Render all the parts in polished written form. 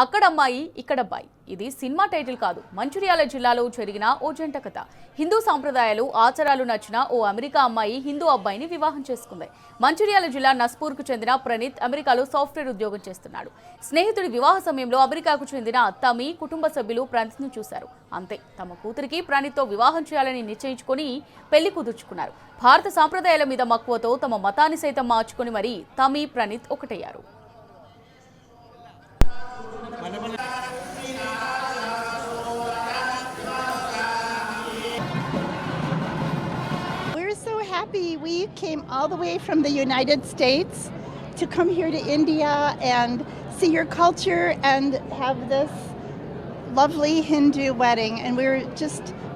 అక్కడ అమ్మాయి ఇక్కడ అబ్బాయి. ఇది సినిమా టైటిల్ కాదు. మంచిర్యాల జిల్లాలో జరిగిన ఓ జంట కథ. హిందూ సాంప్రదాయాలు ఆచారాలు నచ్చిన ఓ అమెరికా అమ్మాయి హిందూ అబ్బాయిని వివాహం చేసుకుంది. మంచిర్యాల జిల్లా నస్పూర్కు చెందిన ప్రణీత్ అమెరికాలో సాఫ్ట్వేర్ ఉద్యోగం చేస్తున్నాడు. స్నేహితుడి వివాహ సమయంలో అమెరికాకు చెందిన తమి కుటుంబ సభ్యులు ప్రణీత్ను చూశారు. అంతే, తమ కూతురికి ప్రణీత్తో వివాహం చేయాలని నిశ్చయించుకొని పెళ్లి కుదుర్చుకున్నారు. భారత సాంప్రదాయాల మీద మక్కువతో తమ మతాన్ని సైతం మార్చుకుని మరీ తమి Praneeth ఒకటయ్యారు. We're so happy. We came all the way from the United States to come here to India and see your culture and have this lovely Hindu wedding. And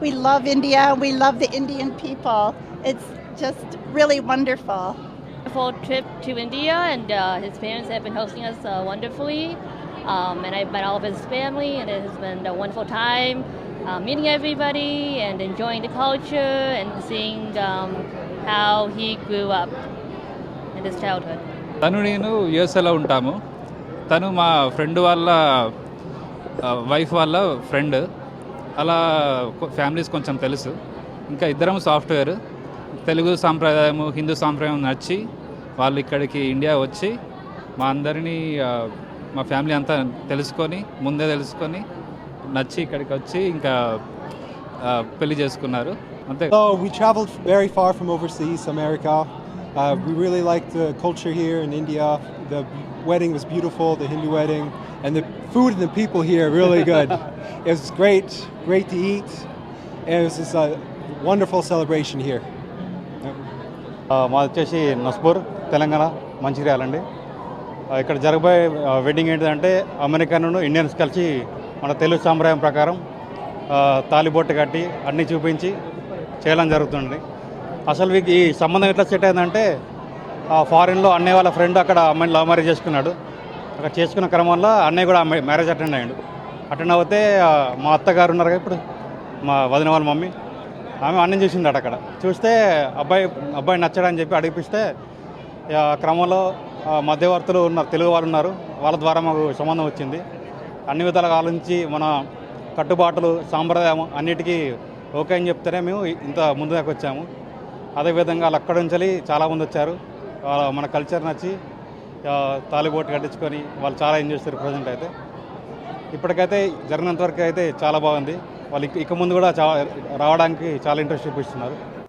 we love India. We love the Indian people. It's just really wonderful. Wonderful trip to India, and his parents have been hosting us wonderfully. And I've met all of his family, and it has been a wonderful time meeting everybody and enjoying the culture and seeing how he grew up in his childhood. తను నేను యుఎస్ఏలో ఉంటాము. తను మా friend వాళ్ళ wife వాళ్ళ friend. అలా families కొంచెం తెలుసు. ఇంకా ఇద్దరం సాఫ్ట్వేర్. తెలుగు సాంప్రదాయము హిందూ సాంప్రదాయం నచ్చి వాళ్ళు ఇక్కడికి ఇండియా వచ్చి మా అందరినీ మా ఫ్యామిలీ అంతా ముందే తెలుసుకొని నచ్చి ఇక్కడికి వచ్చి ఇంకా పెళ్లి చేసుకున్నారు. అంతే. So we traveled very far from overseas America. We really liked the culture here in India. The wedding was beautiful, the Hindu wedding, and the food and the people here are really good. It was great to eat. And it was just a wonderful celebration here. మాది వచ్చేసి నస్పూర్, తెలంగాణ, మంచిర్యాల అండి. ఇక్కడ జరగబోయే wedding ఏంటంటే American Indians కలిసి మన తెలుగు సాంప్రదాయం ప్రకారం తాలిబొట్టు కట్టి అన్నీ చూపించి చేయడం జరుగుతుంది. అసలు ఈ సంబంధం ఎట్లా సెట్ అయిందంటే ఫారిన్లో అన్నయ్య వాళ్ళ ఫ్రెండ్ అక్కడ అమ్మాయిని లవ్ మ్యారేజ్ చేసుకున్నాడు. అక్కడ చేసుకున్న క్రమంలో అన్నయ్య కూడా మ్యారేజ్ అటెండ్ అయ్యాడు. అటెండ్ అవుతే మా అత్తగారు ఉన్నారు కదా ఇప్పుడు, మా వదిన వాళ్ళ మమ్మీ, ఆమె అన్నం చూసిందట. అక్కడ చూస్తే అబ్బాయి నచ్చడని చెప్పి అడిగిపిస్తే క్రమంలో మధ్యవర్తులు ఉన్నారు, తెలుగు వాళ్ళు ఉన్నారు, వాళ్ళ ద్వారా మాకు సంబంధం వచ్చింది. అన్ని విధాలుగా ఆలోచించి మన కట్టుబాటులు సాంప్రదాయం అన్నిటికీ ఓకే అని చెప్తేనే మేము ఇంత ముందు దాకా వచ్చాము. అదేవిధంగా వాళ్ళు అక్కడి నుంచి చాలామంది వచ్చారు. మన కల్చర్ నచ్చి తాలిబోటు కట్టించుకొని వాళ్ళు చాలా ఎంజాయ్ చేస్తారు. ప్రజెంట్ అయితే ఇప్పటికైతే జరిగినంతవరకు అయితే చాలా బాగుంది. వాళ్ళు ఇక ముందు కూడా రావడానికి చాలా ఇంట్రెస్ట్ చూపిస్తున్నారు.